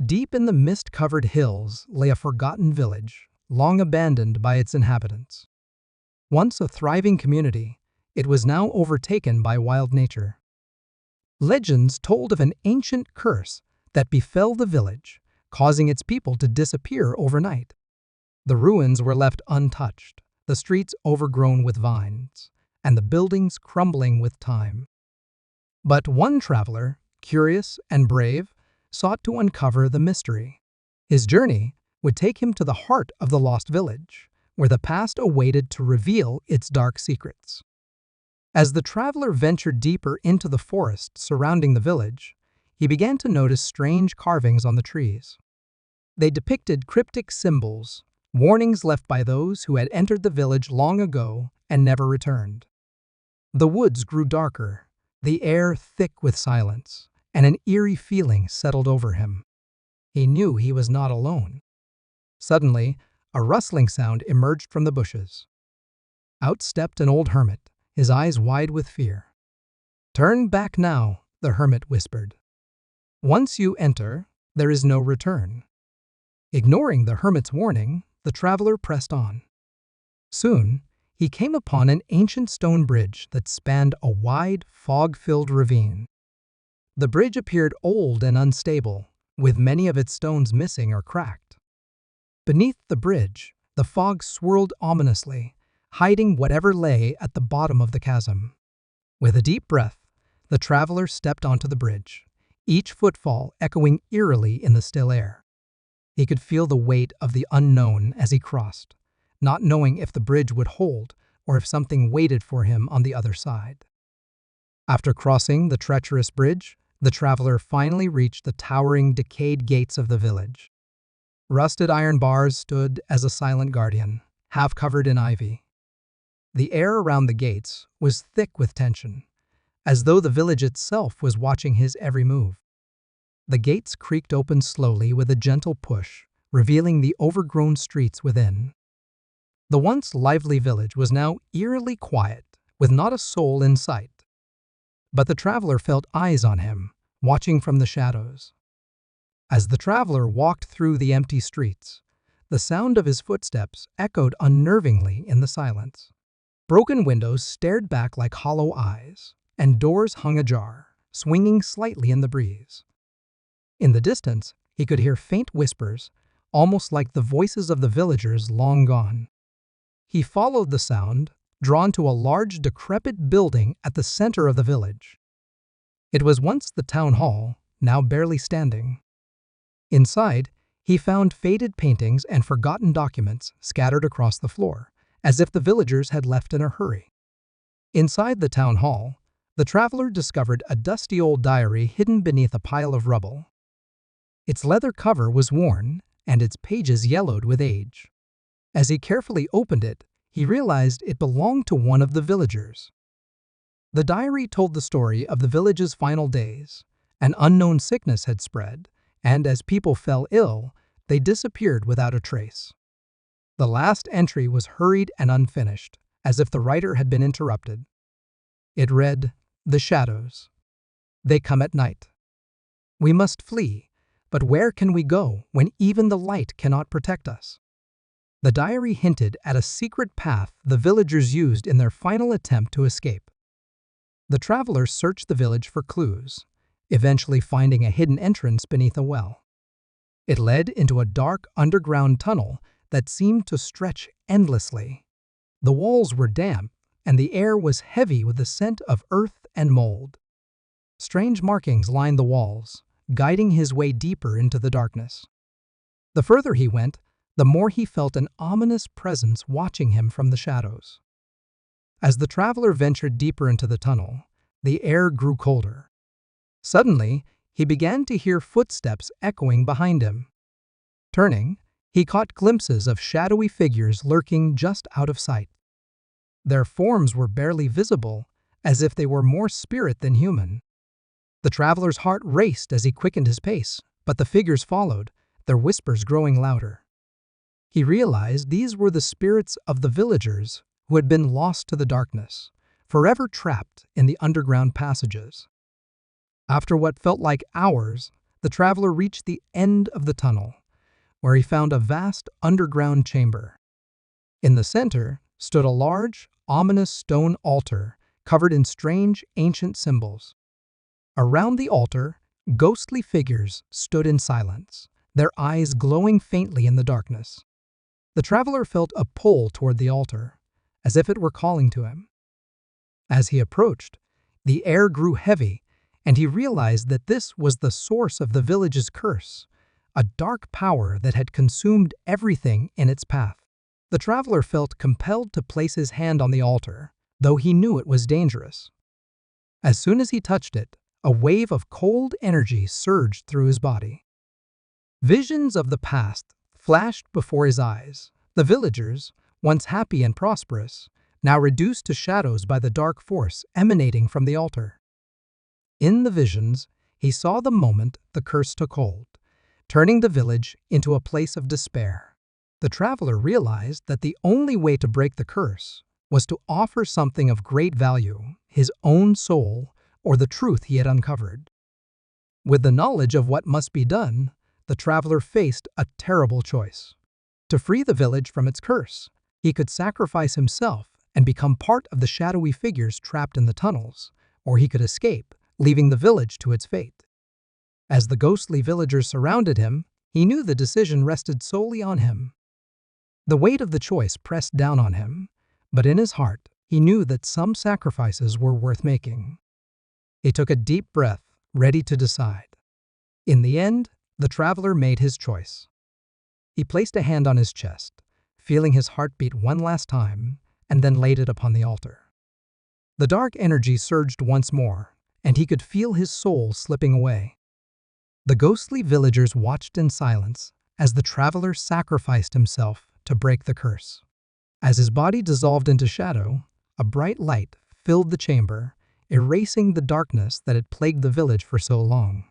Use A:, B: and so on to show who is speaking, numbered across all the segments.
A: Deep in the mist-covered hills lay a forgotten village, long abandoned by its inhabitants. Once a thriving community, it was now overtaken by wild nature. Legends told of an ancient curse that befell the village, causing its people to disappear overnight. The ruins were left untouched, the streets overgrown with vines, and the buildings crumbling with time. But one traveler, curious and brave, sought to uncover the mystery. His journey would take him to the heart of the lost village, where the past awaited to reveal its dark secrets. As the traveler ventured deeper into the forest surrounding the village, he began to notice strange carvings on the trees. They depicted cryptic symbols, warnings left by those who had entered the village long ago and never returned. The woods grew darker, the air thick with silence, and an eerie feeling settled over him. He knew he was not alone. Suddenly, a rustling sound emerged from the bushes. Out stepped an old hermit, his eyes wide with fear. "Turn back now," the hermit whispered. "Once you enter, there is no return." Ignoring the hermit's warning, the traveler pressed on. Soon, he came upon an ancient stone bridge that spanned a wide, fog-filled ravine. The bridge appeared old and unstable, with many of its stones missing or cracked. Beneath the bridge, the fog swirled ominously, hiding whatever lay at the bottom of the chasm. With a deep breath, the traveler stepped onto the bridge, each footfall echoing eerily in the still air. He could feel the weight of the unknown as he crossed, not knowing if the bridge would hold or if something waited for him on the other side. After crossing the treacherous bridge, the traveler finally reached the towering, decayed gates of the village. Rusted iron bars stood as a silent guardian, half covered in ivy. The air around the gates was thick with tension, as though the village itself was watching his every move. The gates creaked open slowly with a gentle push, revealing the overgrown streets within. The once lively village was now eerily quiet, with not a soul in sight. But the traveler felt eyes on him, watching from the shadows. As the traveler walked through the empty streets, the sound of his footsteps echoed unnervingly in the silence. Broken windows stared back like hollow eyes, and doors hung ajar, swinging slightly in the breeze. In the distance, he could hear faint whispers, almost like the voices of the villagers long gone. He followed the sound, drawn to a large, decrepit building at the center of the village. It was once the town hall, now barely standing. Inside, he found faded paintings and forgotten documents scattered across the floor, as if the villagers had left in a hurry. Inside the town hall, the traveler discovered a dusty old diary hidden beneath a pile of rubble. Its leather cover was worn, and its pages yellowed with age. As he carefully opened it, he realized it belonged to one of the villagers. The diary told the story of the village's final days. An unknown sickness had spread, and as people fell ill, they disappeared without a trace. The last entry was hurried and unfinished, as if the writer had been interrupted. It read, "The shadows. They come at night. We must flee, but where can we go when even the light cannot protect us?" The diary hinted at a secret path the villagers used in their final attempt to escape. The traveler searched the village for clues, eventually finding a hidden entrance beneath a well. It led into a dark underground tunnel that seemed to stretch endlessly. The walls were damp, and the air was heavy with the scent of earth and mold. Strange markings lined the walls, guiding his way deeper into the darkness. The further he went, the more he felt an ominous presence watching him from the shadows. As the traveler ventured deeper into the tunnel, the air grew colder. Suddenly, he began to hear footsteps echoing behind him. Turning, he caught glimpses of shadowy figures lurking just out of sight. Their forms were barely visible, as if they were more spirit than human. The traveler's heart raced as he quickened his pace, but the figures followed, their whispers growing louder. He realized these were the spirits of the villagers who had been lost to the darkness, forever trapped in the underground passages. After what felt like hours, the traveler reached the end of the tunnel, where he found a vast underground chamber. In the center stood a large, ominous stone altar covered in strange, ancient symbols. Around the altar, ghostly figures stood in silence, their eyes glowing faintly in the darkness. The traveler felt a pull toward the altar, as if it were calling to him. As he approached, the air grew heavy, and he realized that this was the source of the village's curse, a dark power that had consumed everything in its path. The traveler felt compelled to place his hand on the altar, though he knew it was dangerous. As soon as he touched it, a wave of cold energy surged through his body. Visions of the past flashed before his eyes. The villagers, once happy and prosperous, now reduced to shadows by the dark force emanating from the altar. In the visions, he saw the moment the curse took hold, turning the village into a place of despair. The traveler realized that the only way to break the curse was to offer something of great value, his own soul, or the truth he had uncovered. With the knowledge of what must be done, the traveler faced a terrible choice. To free the village from its curse, he could sacrifice himself and become part of the shadowy figures trapped in the tunnels, or he could escape, leaving the village to its fate. As the ghostly villagers surrounded him, he knew the decision rested solely on him. The weight of the choice pressed down on him, but in his heart, he knew that some sacrifices were worth making. He took a deep breath, ready to decide. In the end, the traveler made his choice. He placed a hand on his chest, feeling his heart beat one last time, and then laid it upon the altar. The dark energy surged once more, and he could feel his soul slipping away. The ghostly villagers watched in silence as the traveler sacrificed himself to break the curse. As his body dissolved into shadow, a bright light filled the chamber, erasing the darkness that had plagued the village for so long.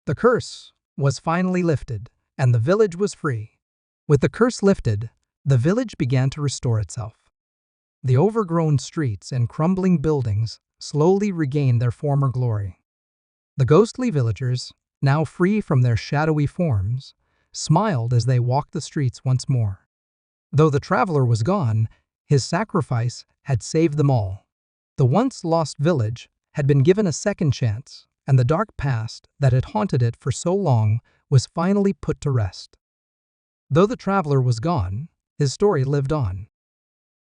A: The curse was finally lifted, and the village was free. With the curse lifted, the village began to restore itself. The overgrown streets and crumbling buildings slowly regained their former glory. The ghostly villagers, now free from their shadowy forms, smiled as they walked the streets once more. Though the traveler was gone, his sacrifice had saved them all. The once lost village had been given a second chance, and the dark past that had haunted it for so long was finally put to rest. Though the traveler was gone, his story lived on.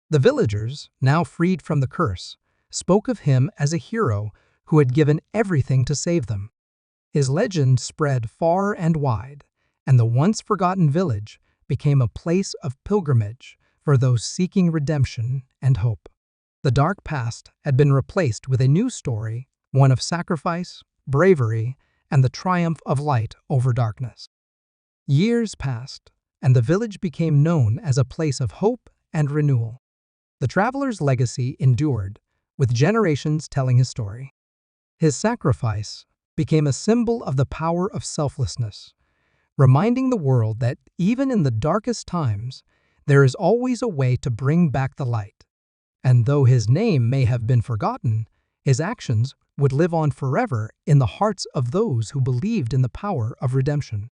A: The villagers, now freed from the curse, spoke of him as a hero who had given everything to save them. His legend spread far and wide, and the once forgotten village became a place of pilgrimage for those seeking redemption and hope. The dark past had been replaced with a new story, one of sacrifice, bravery, and the triumph of light over darkness. Years passed, and the village became known as a place of hope and renewal. The traveler's legacy endured, with generations telling his story. His sacrifice became a symbol of the power of selflessness, reminding the world that even in the darkest times, there is always a way to bring back the light. And though his name may have been forgotten, his actions would live on forever in the hearts of those who believed in the power of redemption.